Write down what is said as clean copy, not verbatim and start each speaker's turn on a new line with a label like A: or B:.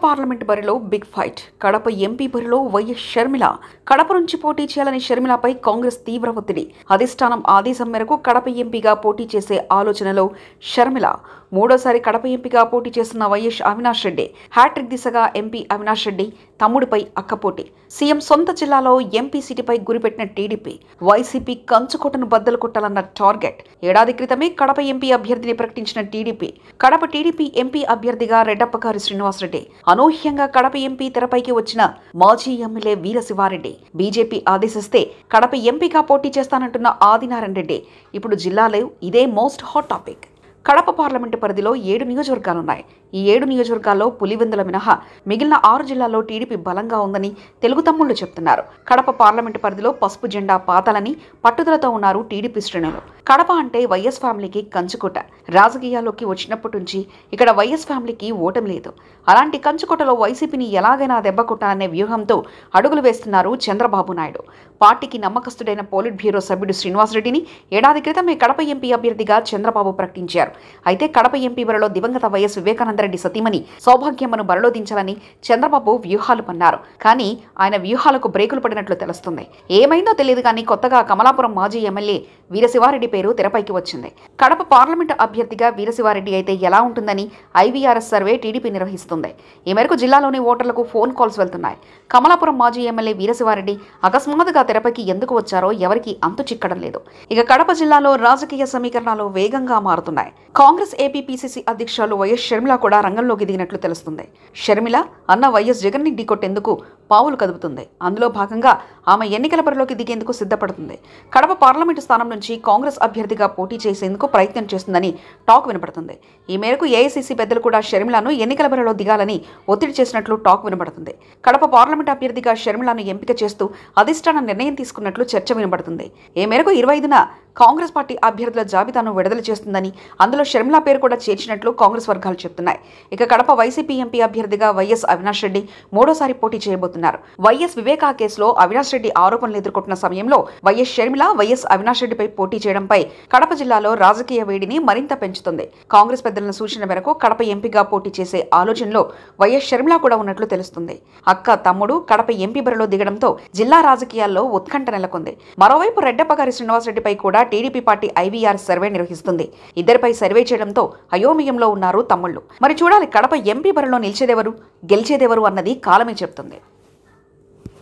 A: Parliament బరిలో big fight. Kadapa MP బరిలో YS Sharmila. Kadapa నుంచి పోటీ చేయాలని షర్మిలపై కాంగ్రెస్ తీవ్ర ఒత్తిడి. అధిష్టానం ఆదేశం మేరకు కడప ఎంపీగా పోటీ చేసే ఆలోచనలో షర్మిల. మూడోసారి కడప ఎంపీగా పోటీ చేస్తున్న వైఎస్ అవినాష్ రెడ్డి. హ్యాట్రిక్ దిశగా ఎంపీ అవినాష్ రెడ్డి తమ్ముడిపై అక్కపోటీ. సీఎం సొంత జిల్లాలో ఎంపీ సీటుపై గురిపెట్టిన టీడీపీ. వైసీపీ కంచుకోటను బద్దలు కొట్టాలన్న టార్గెట్. ఏడాది క్రితమే కడప ఎంపీ అభ్యర్థిని ప్రకటించిన టీడీపీ. కడప టీడీపీ ఎంపీ అభ్యర్థిగా రెడ్డప్పగారి శ్రీనివాసరెడ్డి. అనూహ్యంగా కడప ఎంపీ తెరపైకి వచ్చిన మాజీ ఎమ్మెల్యే వీరశివారెడ్డి. బీజేపీ ఆదేశిస్తే కడప ఎంపీగా పోటీ చేస్తానంటున్న ఆదినారాయణ రెడ్డి. ఇప్పుడు జిల్లాలో ఇదే most hot topic. Kadapa parliament పరిధిలో 7 నియోజకవర్గాలున్నాయి. ఈ 7 నియోజకవర్గాల్లో పులివెందుల మినహా మిగిలిన 6 జిల్లాల్లో టీడీపీ బలంగా ఉందని తెలుగు తమ్ముళ్లు చెప్తున్నారు. కడప పార్లమెంటు పరిధిలో పసుపు జెండా పాతాలని పట్టుదలతో ఉన్నారు టీడీపీ శ్రేణులు. కడప అంటే వైఎస్ ఫ్యామిలీకి కంచుకోట. రాజకీయాల్లోకి వచ్చినప్పటి నుంచి ఇక్కడ వైఎస్ ఫ్యామిలీకి ఓటమి లేదు. అలాంటి కంచుకోటలో వైసీపీని ఎలాగైనా దెబ్బ కొట్టాలనే వ్యూహంతో అడుగులు వేస్తున్నారు చంద్రబాబు నాయుడు. పార్టీకి నమ్మకస్తుడైన పోలిట్ బ్యూరో సభ్యుడు శ్రీనివాసరెడ్డిని ఏడాది క్రితమే కడప ఎంపీ అభ్యర్థిగా చంద్రబాబు ప్రకటించారు. అయితే కడప ఎంపీ బరిలో దివంగత వైఎస్ వివేకానందరెడ్డి సతీమణి సౌభాగ్యమ్మను బరిలో దించాలని చంద్రబాబు వ్యూహాలు పన్నారు. కానీ ఆయన వ్యూహాలకు బ్రేకులు పడినట్లు తెలుస్తుంది. ఏమైందో తెలియదు కానీ కొత్తగా కమలాపురం మాజీ ఎమ్మెల్యే వీరశివారెడ్డి పేరు తెరపైకి వచ్చింది. కడప పార్లమెంటు అభ్యర్థిగా వీరశివారెడ్డి అయితే ఎలా ఉంటుందని ఐవీఆర్ఎస్ సర్వే టీడీపీ నిర్వహిస్తుంది. ఈ మేరకు జిల్లాలోని ఓటర్లకు ఫోన్ కాల్స్ వెళ్తున్నాయి. కమలాపురం మాజీ ఎమ్మెల్యే వీరశివారెడ్డి అకస్మాత్తుగా తెరపైకి ఎందుకు వచ్చారో ఎవరికి అంతు చిక్కడం లేదు. ఇక కడప జిల్లాలో రాజకీయ సమీకరణాలు వేగంగా మారుతున్నాయి. కాంగ్రెస్ ఏపీ పీసీసీ అధ్యక్షురాలు వైఎస్ షర్మిల కూడా రంగంలోకి దిగినట్లు తెలుస్తుంది. షర్మిల అన్న వైఎస్ జగన్ ని ఢీకొట్టేందుకు పావులు కదుపుతుంది. అందులో భాగంగా ఆమె ఎన్నికల బరిలోకి దిగేందుకు సిద్ధపడుతుంది. కడప పార్లమెంటు స్థానం నుంచి కాంగ్రెస్ అభ్యర్థిగా పోటీ చేసేందుకు ప్రయత్నం చేస్తుందని టాక్ వినపడుతుంది. ఈ మేరకు ఏఐసీసీ పెద్దలు కూడా షర్మిలను ఎన్నికల బరిలో దిగాలని ఒత్తిడి చేసినట్లు టాక్ వినపడుతుంది. కడప పార్లమెంటు అభ్యర్థిగా షర్మిలను ఎంపిక చేస్తూ అధిష్టానం నిర్ణయం తీసుకున్నట్లు చర్చ వినపడుతుంది. ఈ మేరకు 25న కాంగ్రెస్ పార్టీ అభ్యర్థుల జాబితాను విడుదల చేస్తుందని, అందులో షర్మిల పేరు కూడా చేర్చినట్లు కాంగ్రెస్ వర్గాలు చెప్తున్నాయి. ఇక కడప వైసీపీ ఎంపీ అభ్యర్థిగా వైఎస్ అవినాష్ రెడ్డి మూడోసారి పోటీ చేయబోతున్నారు. వైఎస్ వివేకా కేసులో అవినాష్ రెడ్డి ఆరోపణలు ఎదుర్కొంటున్న సమయంలో వైఎస్ షర్మిల వైఎస్ అవినాష్ రెడ్డిపై పోటీ చేయడంపై కడప జిల్లాలో రాజకీయ వేడిని మరింత పెంచుతుంది. కాంగ్రెస్ పెద్దల సూచన మేరకు కడప ఎంపీగా పోటీ చేసే ఆలోచనలో వైఎస్ షర్మిల కూడా ఉన్నట్లు తెలుస్తుంది. అక్క తమ్ముడు కడప ఎంపీ బరిలో దిగడంతో జిల్లా రాజకీయాల్లో ఉత్కంఠ నెలకొంది. మరోవైపు రెడ్డప్పగారి శ్రీనివాసరెడ్డిపై కూడా టీడీపీ పార్టీ ఐవీఆర్ సర్వే నిర్వహిస్తుంది. ఇద్దరిపై సర్వే చేయడంతో అయోమయంలో ఉన్నారు తమ్ముళ్లు. మరి చూడాలి కడప ఎంపీ బరిలో నిలిచేదెవరు, గెలిచేదెవరు అన్నది కాలమే చెప్తుంది.